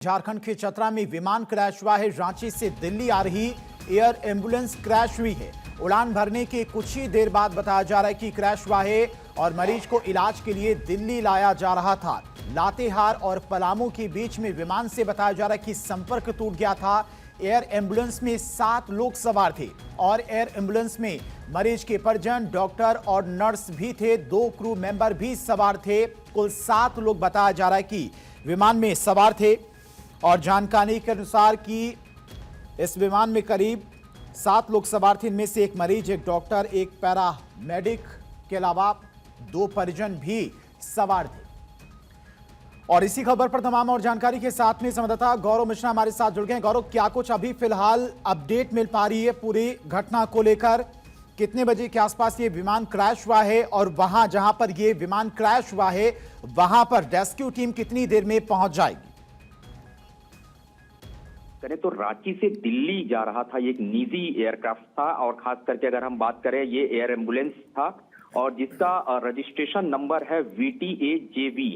झारखंड के चतरा में विमान क्रैश हुआ है। रांची से दिल्ली आ रही एयर एम्बुलेंस क्रैश हुई है। उड़ान भरने के कुछ ही देर बाद बताया जा रहा है कि क्रैश हुआ है और मरीज को इलाज के लिए दिल्ली लाया जा रहा था। लातेहार और पलामू के बीच में विमान से बताया जा रहा है कि संपर्क टूट गया था। एयर एम्बुलेंस में 7 लोग सवार थे और एयर एम्बुलेंस में मरीज के परिजन, डॉक्टर और नर्स भी थे। 2 क्रू मेंबर भी सवार थे। कुल 7 लोग बताया जा रहा है कि विमान में सवार थे और जानकारी के अनुसार कि इस विमान में करीब 7 लोग सवार थे। इनमें से एक मरीज, एक डॉक्टर, एक पैरामेडिक के अलावा 2 परिजन भी सवार थे। और इसी खबर पर तमाम और जानकारी के साथ में संवाददाता गौरव मिश्रा हमारे साथ जुड़ गए। गौरव, क्या कुछ अभी फिलहाल अपडेट मिल पा रही है पूरी घटना को लेकर? कितने बजे के आसपास ये विमान क्रैश हुआ है और वहां जहां पर ये विमान क्रैश हुआ है वहां पर रेस्क्यू टीम कितनी देर में पहुंच जाएगी? करें तो रांची से दिल्ली जा रहा था, ये एक निजी एयरक्राफ्ट था और खास करके अगर हम बात करें ये एयर एम्बुलेंस था और जिसका रजिस्ट्रेशन नंबर है VTA-JV,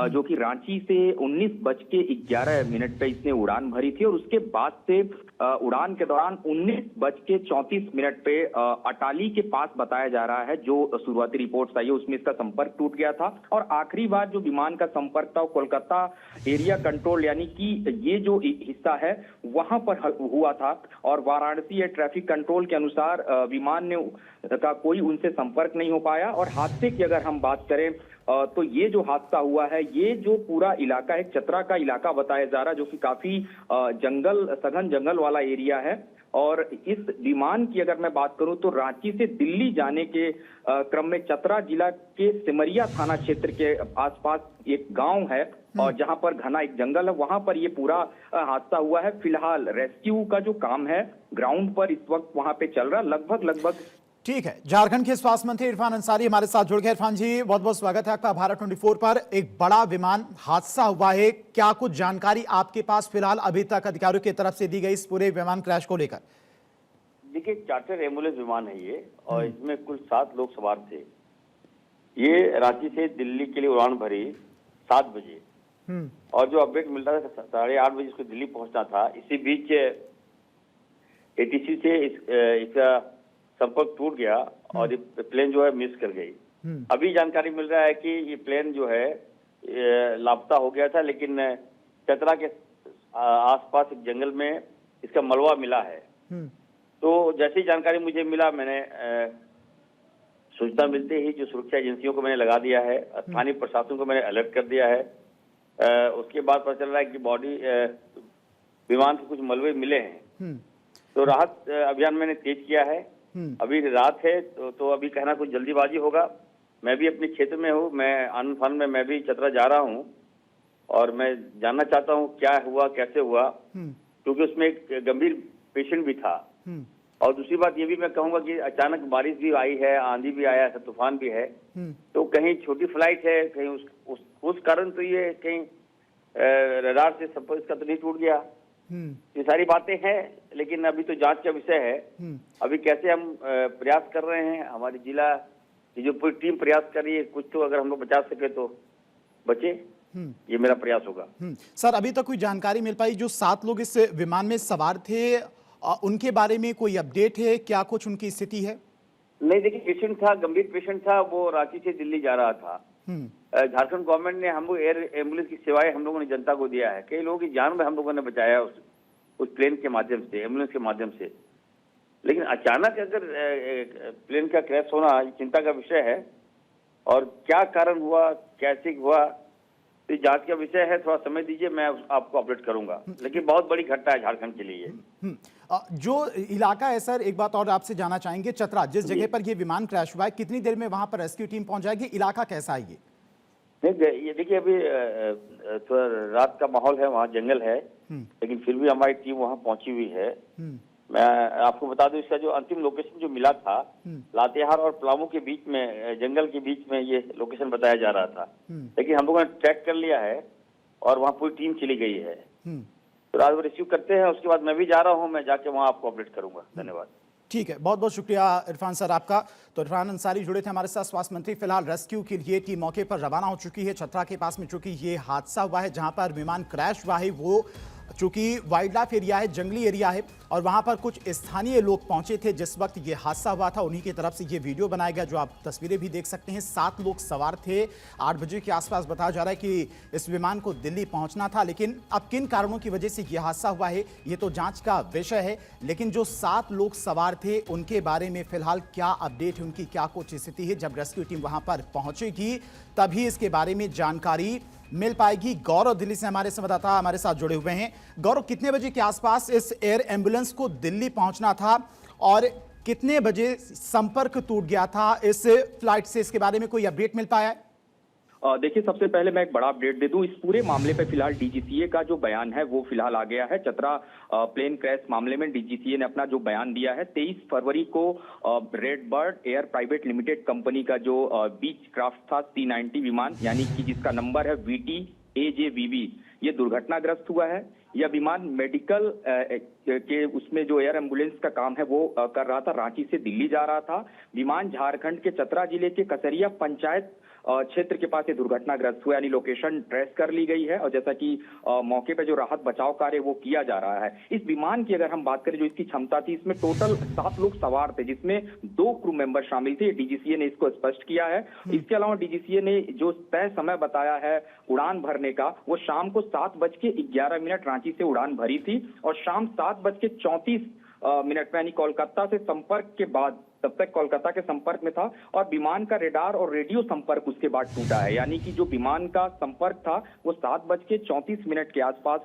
जो कि रांची से 19:11 पे इसने उड़ान भरी थी और उसके बाद से उड़ान के दौरान 19:34 पे अटाली के पास बताया जा रहा है, जो शुरुआती रिपोर्ट्स आई है उसमें इसका संपर्क टूट गया था और आखिरी बार जो विमान का संपर्क था कोलकाता एरिया कंट्रोल यानी कि ये जो हिस्सा है वहां पर हुआ था और वाराणसी एयर ट्रैफिक कंट्रोल के अनुसार विमान ने का कोई उनसे संपर्क नहीं हो पाया। और हादसे की अगर हम बात करें तो ये जो हादसा हुआ है, ये जो पूरा इलाका एक चतरा का इलाका बताया जा रहा है, जो कि काफी सघन जंगल वाला एरिया है। और इस विमान की अगर मैं बात करूं तो रांची से दिल्ली जाने के क्रम में चतरा जिला के सिमरिया थाना क्षेत्र के आसपास एक गांव है और जहां पर घना एक जंगल है, वहां पर ये पूरा हादसा हुआ है। फिलहाल रेस्क्यू का जो काम है ग्राउंड पर इस वक्त वहां पे चल रहा है। लगभग ठीक है। झारखंड के स्वास्थ्य मंत्री इरफान अंसारी हमारे साथ जुड़ गए। इरफान जी, बहुत बहुत स्वागत है आपका भारत 24 पर। एक बड़ा विमान हादसा हुआ है, क्या कुछ जानकारी आपके पास फिलहाल अभी तक अधिकारियों की तरफ से दी गई इस पूरे विमान क्रैश को लेकर? देखिए, चार्टर एम्बुलेंस विमान है ये और इसमें कुल 7 लोग सवार थे। ये रांची से दिल्ली के लिए उड़ान भरी 7 बजे और जो अपडेट मिल रहा था 8:30 बजे इसको दिल्ली पहुंचना था। इसी बीच ATC से इसका संपर्क टूट गया और ये प्लेन जो है मिस कर गई। अभी जानकारी मिल रहा है कि ये प्लेन जो है लापता हो गया था, लेकिन चतरा के आसपास एक जंगल में इसका मलबा मिला है। तो जैसी जानकारी मुझे मिला, मैंने सूचना मिलते ही जो सुरक्षा एजेंसियों को मैंने लगा दिया है, स्थानीय प्रशासन को मैंने अलर्ट कर दिया है। उसके बाद पता चल रहा है कि बॉडी विमान के कुछ मलबे मिले हैं, तो राहत अभियान मैंने तेज किया है। अभी रात है तो अभी कहना कुछ जल्दीबाजी होगा। मैं भी अपने क्षेत्र में हूँ, मैं आनंद फान में मैं भी चतरा जा रहा हूँ और मैं जानना चाहता हूँ क्या हुआ, कैसे हुआ, क्योंकि उसमें एक गंभीर पेशेंट भी था। और दूसरी बात ये भी मैं कहूंगा कि अचानक बारिश भी आई है, आंधी भी आया है, तूफान भी है, तो कहीं छोटी फ्लाइट है, कहीं उस कारण तो ये कहीं रडार से संपर्क इसका तो नहीं टूट गया। ये सारी बातें हैं, लेकिन अभी तो जांच का विषय है। अभी कैसे हम प्रयास कर रहे हैं, हमारी जिला की जो पूरी टीम प्रयास कर रही है, कुछ तो अगर हम लोग बचा सके तो बचे, ये मेरा प्रयास होगा। सर, अभी तक कोई जानकारी मिल पाई जो 7 लोग इस विमान में सवार थे, उनके बारे में कोई अपडेट है? क्या कुछ उनकी स्थिति है? नहीं, देखिए, पेशेंट था, गंभीर पेशेंट था, वो रांची से दिल्ली जा रहा था। झारखंड गवर्नमेंट ने हम लोग एयर एम्बुलेंस की सेवाएं हम लोगों ने जनता को दिया है। कई लोगों की जान में हम लोगों ने बचाया उस प्लेन के माध्यम से, एम्बुलेंस के माध्यम से। लेकिन अचानक अगर प्लेन का क्रैश होना चिंता का विषय है और क्या कारण हुआ, कैसे हुआ, तो जांच का विषय है। थोड़ा समय दीजिए, मैं आपको अपडेट करूंगा। लेकिन बहुत बड़ी घटना है झारखंड के लिए। जो इलाका है सर, एक बात और आपसे जानना चाहेंगे, चतरा जिस जगह पर ये विमान क्रैश हुआ है, कितनी देर में वहां पर रेस्क्यू टीम पहुंच जाएगी? इलाका कैसा है ये? ये देखिए, अभी थोड़ा रात का माहौल है, वहाँ जंगल है, लेकिन फिर भी हमारी टीम वहाँ पहुंची हुई है। मैं आपको बता दूं, इसका जो अंतिम लोकेशन जो मिला था लातेहार और पलामू के बीच में, जंगल के बीच में ये लोकेशन बताया जा रहा था, लेकिन हम लोगों ने ट्रैक कर लिया है और वहाँ पूरी टीम चली गई है। तो रात भर रिसीव करते हैं, उसके बाद मैं भी जा रहा हूँ, मैं जाके वहाँ आपको अपडेट करूंगा। धन्यवाद। ठीक है, बहुत बहुत शुक्रिया इरफान सर आपका। तो इरफान अंसारी जुड़े थे हमारे साथ, स्वास्थ्य मंत्री। फिलहाल रेस्क्यू के लिए टीम मौके पर रवाना हो चुकी है। छतरा के पास में चूंकि ये हादसा हुआ है, जहां पर विमान क्रैश हुआ है, वो चूंकि वाइल्ड लाइफ एरिया है, जंगली एरिया है, और वहां पर कुछ स्थानीय लोग पहुंचे थे जिस वक्त ये हादसा हुआ था। उन्हीं की तरफ से ये वीडियो बनाया गया, जो आप तस्वीरें भी देख सकते हैं। 7 लोग सवार थे। 8 बजे के आसपास बताया जा रहा है कि इस विमान को दिल्ली पहुंचना था, लेकिन अब किन कारणों की वजह से यह हादसा हुआ है, ये तो जांच का विषय है। लेकिन जो 7 लोग सवार थे, उनके बारे में फिलहाल क्या अपडेट है, उनकी क्या कुछ स्थिति है, जब रेस्क्यू टीम वहां पर पहुंचेगी तभी इसके बारे में जानकारी मिल पाएगी। गौरव दिल्ली से हमारे संवाददाता हमारे साथ जुड़े हुए हैं। गौरव, कितने बजे के आसपास इस एयर एम्बुलेंस को दिल्ली पहुंचना था और कितने बजे संपर्क टूट गया था इस फ्लाइट से? इसके बारे में कोई अपडेट मिल पाया है? देखिए, सबसे पहले मैं एक बड़ा अपडेट दे दूं। इस पूरे मामले पे फिलहाल डीजीसीए का जो बयान है वो फिलहाल आ गया है। चतरा प्लेन क्रैश मामले में डीजीसीए ने अपना जो बयान दिया है, 23 फरवरी को red bird air private limited company का जो बीच क्राफ्ट था C-90 विमान, यानी कि जिसका नंबर है VTAJVB, ये दुर्घटनाग्रस्त हुआ है। यह विमान मेडिकल के उसमें जो एयर एम्बुलेंस का काम है वो कर रहा था। रांची से दिल्ली जा रहा था। विमान झारखंड के चतरा जिले के कसरिया पंचायत क्षेत्र के पास ये दुर्घटनाग्रस्त हुआ, यानी लोकेशन ट्रेस कर ली गई है। और जैसा कि मौके पे जो राहत बचाव कार्य वो किया जा रहा है। इस विमान की अगर हम बात करें, जो इसकी क्षमता थी, इसमें टोटल 7 लोग सवार थे, जिसमें 2 क्रू मेंबर शामिल थे। डीजीसीए ने इसको स्पष्ट किया है। इसके अलावा डीजीसीए ने जो तय समय बताया है उड़ान भरने का, वो शाम को 7:11 रांची से उड़ान भरी थी और शाम 7:34 यानी कोलकाता से संपर्क के बाद, तब तक कोलकाता के संपर्क में था और विमान का रेडार और रेडियो संपर्क उसके बाद टूटा है। यानी कि जो विमान का संपर्क था वो 7:34 के आसपास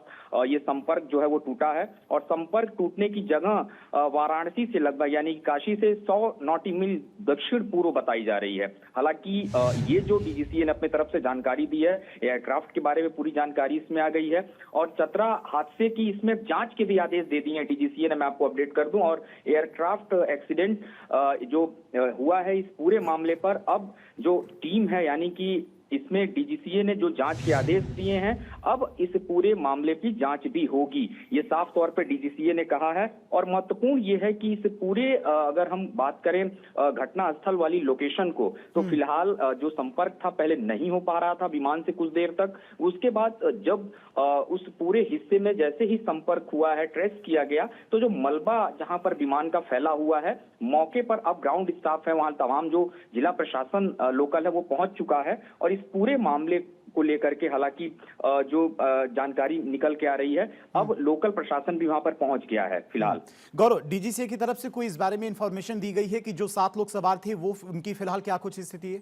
ये संपर्क जो है वो टूटा है। और संपर्क टूटने की जगह वाराणसी से लगभग, यानी काशी से 100 नॉटिक मील दक्षिण पूर्व बताई जा रही है। हालांकि ये जो डीजीसीए ने अपने तरफ से जानकारी दी है, एयरक्राफ्ट के बारे में पूरी जानकारी इसमें आ गई है और चतरा हादसे की इसमें जांच के भी आदेश दे दिए हैं डीजीसीए ने। मैं आपको अपडेट कर दूं। और एयरक्राफ्ट एक्सीडेंट जो हुआ है, इस पूरे मामले पर अब जो टीम है, यानी कि इसमें डीजीसीए ने जो जांच के आदेश दिए हैं, अब इस पूरे मामले की जांच भी होगी, ये साफ तौर पर डीजीसीए ने कहा है। और महत्वपूर्ण ये है कि इस पूरे अगर हम बात करें घटना स्थल वाली लोकेशन को, तो फिलहाल जो संपर्क था पहले नहीं हो पा रहा था विमान से कुछ देर तक। उसके बाद जब उस पूरे हिस्से में जैसे ही संपर्क हुआ है, ट्रेस किया गया, तो जो मलबा जहां पर विमान का फैला हुआ है, मौके पर अब ग्राउंड स्टाफ है, वहां तमाम जो जिला प्रशासन लोकल है वो पहुंच चुका है। और इस पूरे मामले को लेकर के हालांकि जो जानकारी निकल के आ रही है, अब लोकल प्रशासन भी वहां पर पहुंच गया है फिलहाल। गौरव, डीजीसीए की तरफ से कोई इस बारे में इंफॉर्मेशन दी गई है कि जो 7 लोग सवार थे वो उनकी फिलहाल क्या कुछ स्थिति है?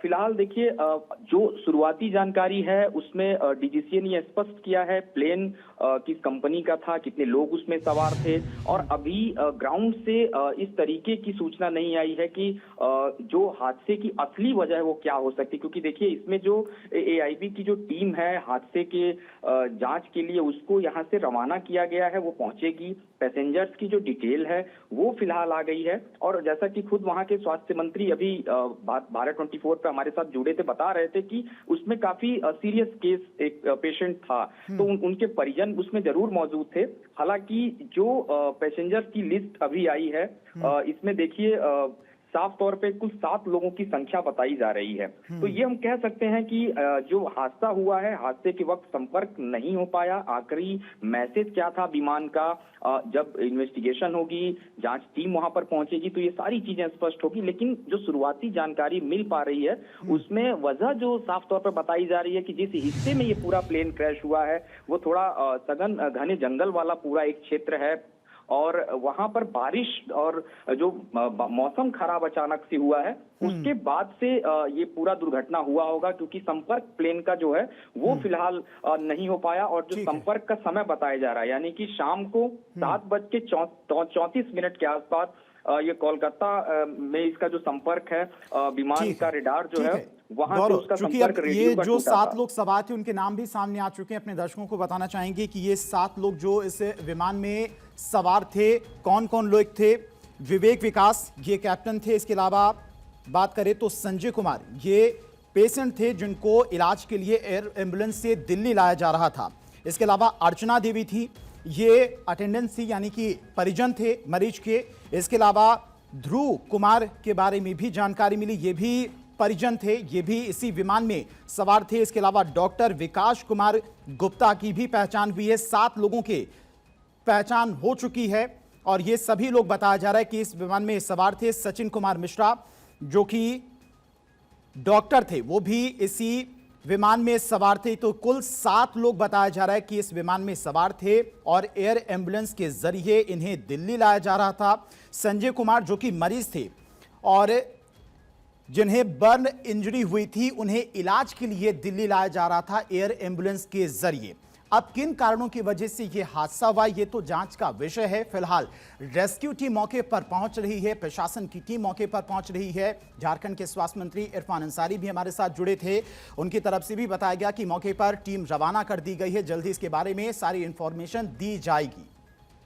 फिलहाल देखिए, जो शुरुआती जानकारी है उसमें डीजीसीए ने स्पष्ट किया है प्लेन किस कंपनी का था, कितने लोग उसमें सवार थे। और अभी ग्राउंड से इस तरीके की सूचना नहीं आई है कि जो हादसे की असली वजह है वो क्या हो सकती है, क्योंकि देखिए इसमें जो एआईबी की जो टीम है हादसे के जांच के लिए, उसको यहाँ से रवाना किया गया है, वो पहुंचेगी। पैसेंजर्स की जो डिटेल है वो फिलहाल आ गई है। और जैसा कि खुद वहां के स्वास्थ्य मंत्री अभी भारत 24 पे हमारे साथ जुड़े थे, बता रहे थे कि उसमें काफी सीरियस केस एक पेशेंट था, तो उनके परिजन उसमें जरूर मौजूद थे। हालांकि जो पैसेंजर्स की लिस्ट अभी आई है, इसमें देखिए साफ तौर पे कुल 7 लोगों की संख्या बताई जा रही है। तो ये हम कह सकते हैं कि जो हादसा हुआ है, हादसे के वक्त संपर्क नहीं हो पाया। आखिरी मैसेज क्या था विमान का, जब इन्वेस्टिगेशन होगी, जांच टीम वहां पर पहुंचेगी, तो ये सारी चीजें स्पष्ट होगी। लेकिन जो शुरुआती जानकारी मिल पा रही है उसमें वजह जो साफ तौर पर बताई जा रही है कि जिस हिस्से में ये पूरा प्लेन क्रैश हुआ है वो थोड़ा सघन घने जंगल वाला पूरा एक क्षेत्र है और वहां पर बारिश और जो मौसम खराब अचानक से हुआ है, उसके बाद से ये पूरा दुर्घटना हुआ होगा, क्योंकि संपर्क प्लेन का जो है वो फिलहाल नहीं हो पाया। और जो संपर्क का समय बताया जा रहा है, यानी कि शाम को 7:34 के आसपास ये कोलकाता में इसका जो संपर्क है, विमान का रेडार जो है वहां से उसका संपर्क रेडियो का टूटा था। जो 7 लोग सवार थे उनके नाम भी सामने आ चुके हैं। अपने दर्शकों को बताना चाहेंगे कि ये 7 लोग जो इस विमान में सवार थे, कौन कौन लोग थे? विवेक विकास ये कैप्टन थे। इसके अलावा बात करें तो संजय कुमार ये पेशेंट थे जिनको इलाज के लिए एयर एम्बुलेंस से दिल्ली लाया जा रहा था। इसके अलावा अर्चना देवी थी, ये अटेंडेंस थी, यानी कि परिजन थे मरीज के। इसके अलावा ध्रुव कुमार के बारे में भी जानकारी मिली, ये भी परिजन थे, ये भी इसी विमान में सवार थे। इसके अलावा डॉक्टर विकास कुमार गुप्ता की भी पहचान हुई है। 7 लोगों की पहचान हो चुकी है और ये सभी लोग बताया जा रहा है कि इस विमान में सवार थे। सचिन कुमार मिश्रा जो कि डॉक्टर थे, वो भी इसी विमान में सवार थे। तो कुल 7 लोग बताया जा रहा है कि इस विमान में सवार थे और एयर एम्बुलेंस के जरिए इन्हें दिल्ली लाया जा रहा था। संजय कुमार जो कि मरीज थे और जिन्हें बर्न इंजरी हुई थी, उन्हें इलाज के लिए दिल्ली लाया जा रहा था एयर एम्बुलेंस के जरिए। अब किन कारणों की वजह से यह हादसा हुआ, यह तो जांच का विषय है। फिलहाल रेस्क्यू टीम मौके पर पहुंच रही है, प्रशासन की टीम मौके पर पहुंच रही है। झारखंड के स्वास्थ्य मंत्री इरफान अंसारी भी हमारे साथ जुड़े थे, उनकी तरफ से भी बताया गया कि मौके पर टीम रवाना कर दी गई है, जल्दी इसके बारे में सारी इंफॉर्मेशन दी जाएगी।